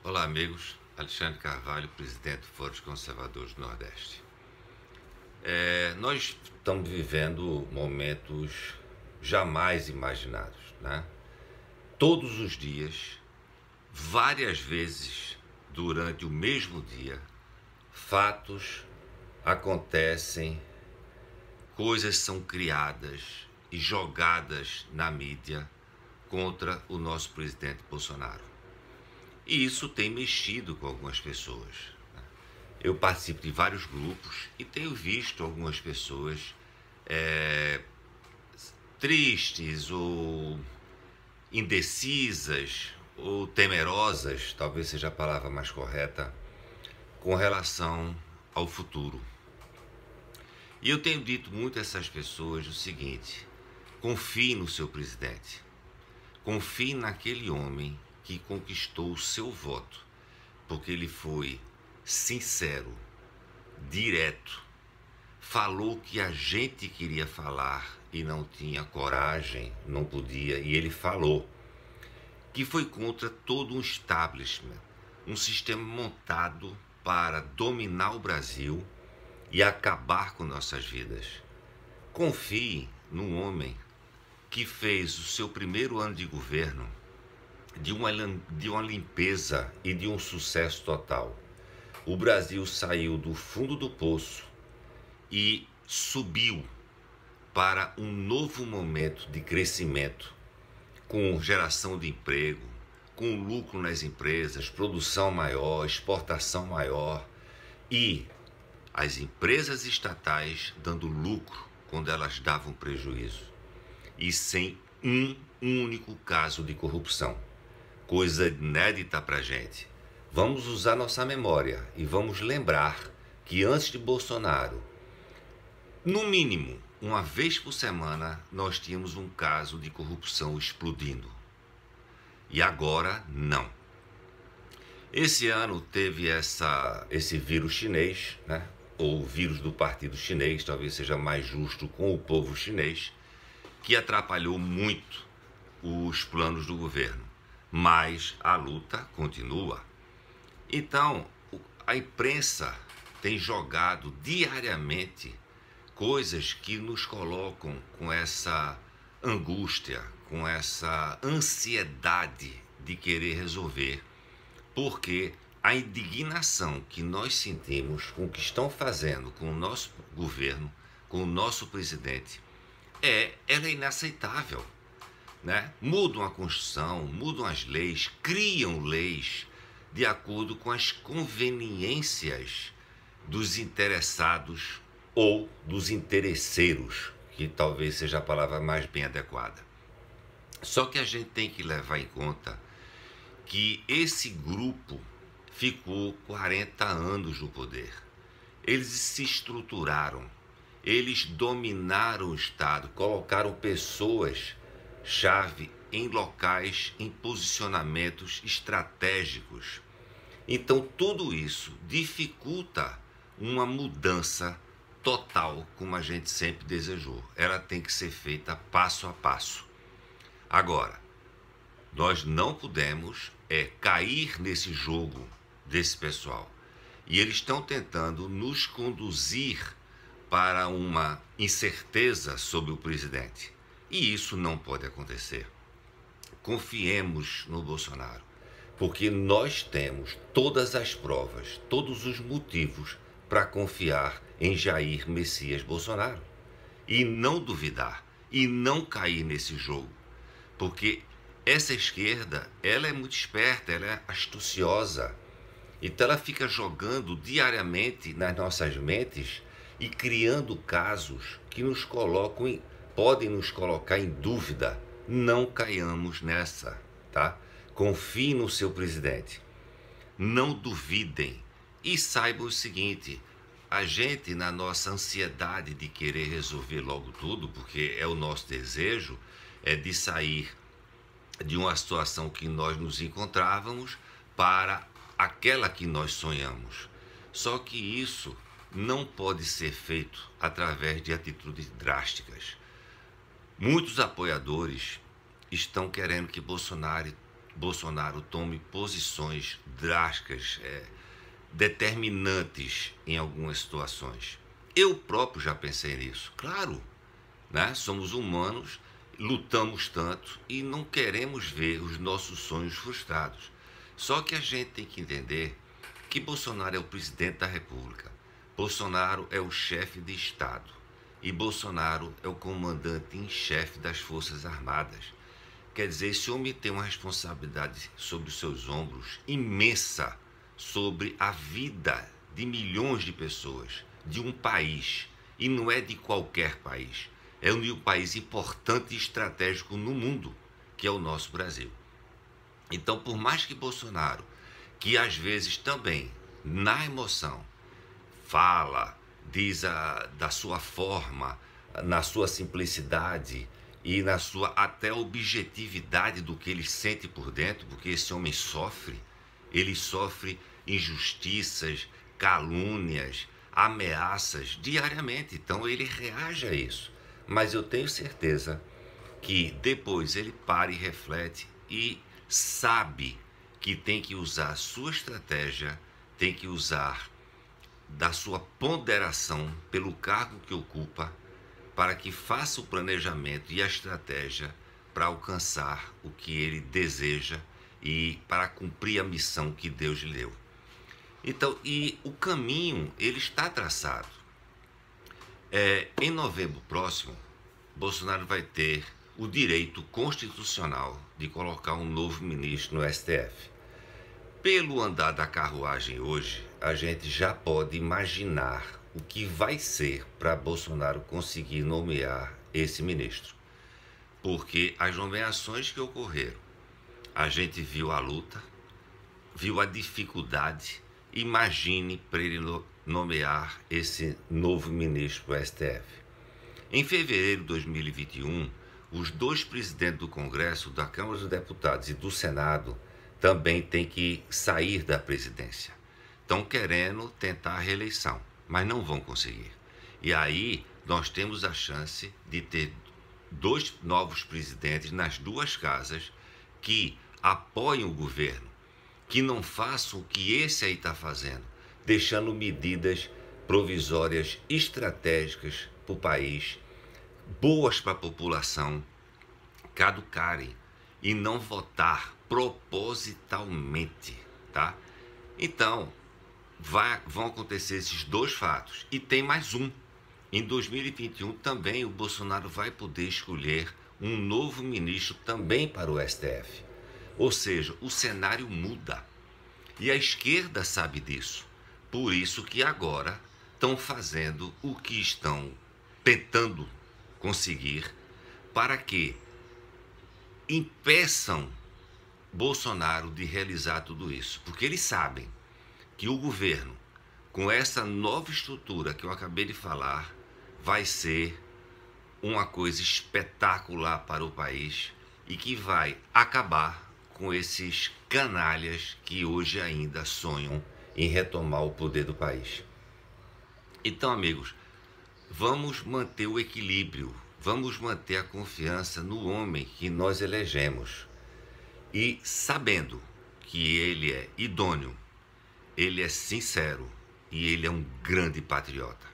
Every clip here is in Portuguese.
Olá, amigos. Alexandre Carvalho, presidente do Fórum dos Conservadores do Nordeste. Nós estamos vivendo momentos jamais imaginados, né? Todos os dias, várias vezes durante o mesmo dia, fatos acontecem, coisas são criadas e jogadas na mídia contra o nosso presidente Bolsonaro. E isso tem mexido com algumas pessoas. Eu participo de vários grupos e tenho visto algumas pessoas tristes ou indecisas ou temerosas, talvez seja a palavra mais correta, com relação ao futuro. E eu tenho dito muito a essas pessoas o seguinte: confie no seu presidente, confie naquele homem que conquistou o seu voto, porque ele foi sincero, direto, falou o que a gente queria falar e não tinha coragem, não podia, e ele falou que foi contra todo um establishment, um sistema montado para dominar o Brasil e acabar com nossas vidas. Confie num homem que fez o seu primeiro ano de governo de uma limpeza e de um sucesso total. O Brasil saiu do fundo do poço e subiu para um novo momento de crescimento, com geração de emprego, com lucro nas empresas, produção maior, exportação maior e as empresas estatais dando lucro quando elas davam prejuízo e sem um único caso de corrupção. Coisa inédita para a gente. Vamos usar nossa memória e vamos lembrar que antes de Bolsonaro, no mínimo, uma vez por semana, nós tínhamos um caso de corrupção explodindo. E agora, não. Esse ano teve esse vírus chinês, né? Ou vírus do partido chinês, talvez seja mais justo com o povo chinês, que atrapalhou muito os planos do governo. Mas a luta continua. Então, a imprensa tem jogado diariamente coisas que nos colocam com essa angústia, com essa ansiedade de querer resolver, porque a indignação que nós sentimos com o que estão fazendo com o nosso governo, com o nosso presidente, ela é inaceitável. Né? Mudam a Constituição, mudam as leis, criam leis de acordo com as conveniências dos interessados ou dos interesseiros, que talvez seja a palavra mais bem adequada. Só que a gente tem que levar em conta que esse grupo ficou 40 anos no poder. Eles se estruturaram, eles dominaram o Estado, colocaram pessoas chave em locais, em posicionamentos estratégicos. Então tudo isso dificulta uma mudança total, como a gente sempre desejou. Ela tem que ser feita passo a passo. Agora, nós não podemos cair nesse jogo desse pessoal. E eles estão tentando nos conduzir para uma incerteza sobre o presidente. E isso não pode acontecer. Confiemos no Bolsonaro, porque nós temos todas as provas, todos os motivos para confiar em Jair Messias Bolsonaro. E não duvidar, e não cair nesse jogo. Porque essa esquerda, ela é muito esperta, ela é astuciosa. Então ela fica jogando diariamente nas nossas mentes e criando casos que podem nos colocar em dúvida. Não caiamos nessa, tá? Confiem no seu presidente. Não duvidem. E saibam o seguinte: a gente, na nossa ansiedade de querer resolver logo tudo, porque é o nosso desejo, de sair de uma situação que nós nos encontrávamos para aquela que nós sonhamos. Só que isso não pode ser feito através de atitudes drásticas. Muitos apoiadores estão querendo que Bolsonaro Bolsonaro tome posições drásticas, determinantes em algumas situações. Eu próprio já pensei nisso, claro, né? Somos humanos, lutamos tanto e não queremos ver os nossos sonhos frustrados. Só que a gente tem que entender que Bolsonaro é o presidente da República, Bolsonaro é o chefe de Estado e Bolsonaro é o comandante em chefe das Forças Armadas. Quer dizer, esse homem tem uma responsabilidade sobre os seus ombros imensa sobre a vida de milhões de pessoas, de um país, e não é de qualquer país, é de um país importante e estratégico no mundo, que é o nosso Brasil. Então, por mais que Bolsonaro, que às vezes também, na emoção, fala, diz da sua forma, na sua simplicidade e na sua até objetividade do que ele sente por dentro, porque esse homem sofre, ele sofre injustiças, calúnias, ameaças diariamente, então ele reage a isso. Mas eu tenho certeza que depois ele para e reflete e sabe que tem que usar a sua estratégia, tem que usar da sua ponderação pelo cargo que ocupa, para que faça o planejamento e a estratégia para alcançar o que ele deseja e para cumprir a missão que Deus lhe deu. Então, e o caminho, ele está traçado. Em novembro próximo, Bolsonaro vai ter o direito constitucional de colocar um novo ministro no STF. Pelo andar da carruagem hoje, a gente já pode imaginar o que vai ser para Bolsonaro conseguir nomear esse ministro. Porque as nomeações que ocorreram, a gente viu a luta, viu a dificuldade. Imagine para ele nomear esse novo ministro do STF. Em fevereiro de 2021, os dois presidentes do Congresso, da Câmara dos Deputados e do Senado, também têm que sair da presidência. Estão querendo tentar a reeleição, mas não vão conseguir. E aí nós temos a chance de ter dois novos presidentes nas duas casas que apoiem o governo, que não façam o que esse aí está fazendo, deixando medidas provisórias estratégicas para o país, boas para a população, caducarem e não votar propositalmente, tá? Então, vão acontecer esses dois fatos. E tem mais um. Em 2021 também o Bolsonaro vai poder escolher um novo ministro também para o STF. Ou seja, o cenário muda. E a esquerda sabe disso. Por isso que agora estão fazendo o que estão tentando conseguir para que impeçam Bolsonaro de realizar tudo isso. Porque eles sabem que o governo, com essa nova estrutura que eu acabei de falar, vai ser uma coisa espetacular para o país e que vai acabar com esses canalhas que hoje ainda sonham em retomar o poder do país. Então, amigos, vamos manter o equilíbrio, vamos manter a confiança no homem que nós elegemos e sabendo que ele é idôneo, ele é sincero e ele é um grande patriota.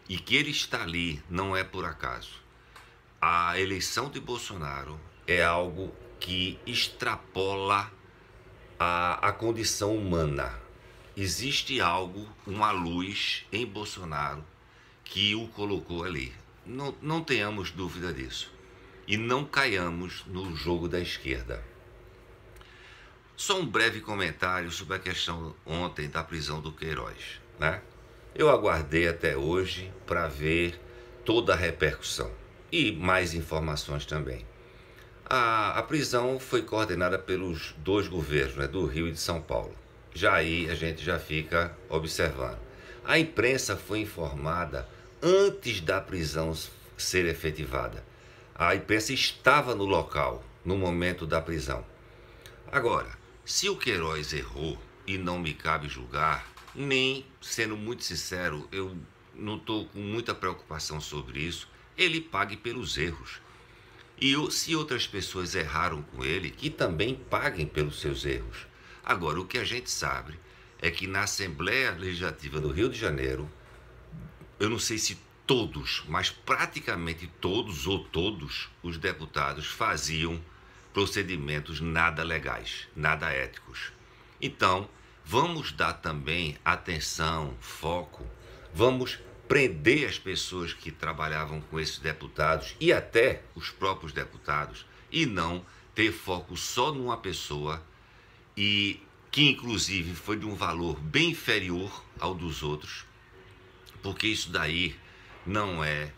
E que ele está ali não é por acaso. A eleição de Bolsonaro é algo que extrapola a condição humana. Existe algo, uma luz em Bolsonaro que o colocou ali. Não tenhamos dúvida disso. E não caiamos no jogo da esquerda. Só um breve comentário sobre a questão ontem da prisão do Queiroz, né? Eu aguardei até hoje para ver toda a repercussão e mais informações também. A prisão foi coordenada pelos dois governos, né, do Rio e de São Paulo. Já aí a gente já fica observando. A imprensa foi informada antes da prisão ser efetivada. A imprensa estava no local no momento da prisão. Agora, se o Queiroz errou e não me cabe julgar, nem, sendo muito sincero, eu não estou com muita preocupação sobre isso, ele pague pelos erros. Se outras pessoas erraram com ele, que também paguem pelos seus erros. Agora, o que a gente sabe é que na Assembleia Legislativa do Rio de Janeiro, eu não sei se todos, mas praticamente todos ou todos os deputados faziam procedimentos nada legais, nada éticos. Então, vamos dar também atenção, foco, vamos prender as pessoas que trabalhavam com esses deputados e até os próprios deputados e não ter foco só numa pessoa e que inclusive foi de um valor bem inferior ao dos outros, porque isso daí não é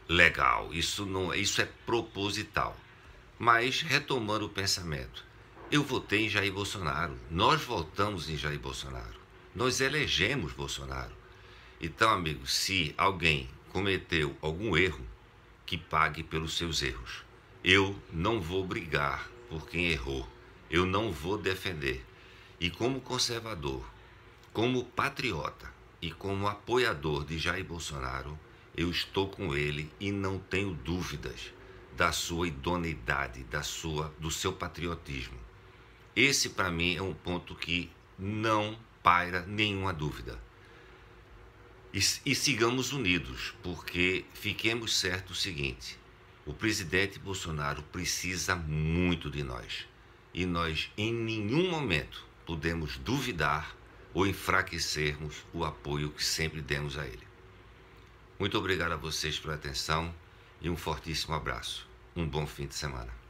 legal, isso é proposital. Mas retomando o pensamento, eu votei em Jair Bolsonaro, nós votamos em Jair Bolsonaro, nós elegemos Bolsonaro. Então, amigo, se alguém cometeu algum erro, que pague pelos seus erros. Eu não vou brigar por quem errou, eu não vou defender. E como conservador, como patriota e como apoiador de Jair Bolsonaro, eu estou com ele e não tenho dúvidas da sua idoneidade, do seu patriotismo. Esse, para mim, é um ponto que não paira nenhuma dúvida. E sigamos unidos, porque fiquemos certos o seguinte: o presidente Bolsonaro precisa muito de nós. E nós, em nenhum momento, podemos duvidar ou enfraquecermos o apoio que sempre demos a ele. Muito obrigado a vocês pela atenção e um fortíssimo abraço. Um bom fim de semana.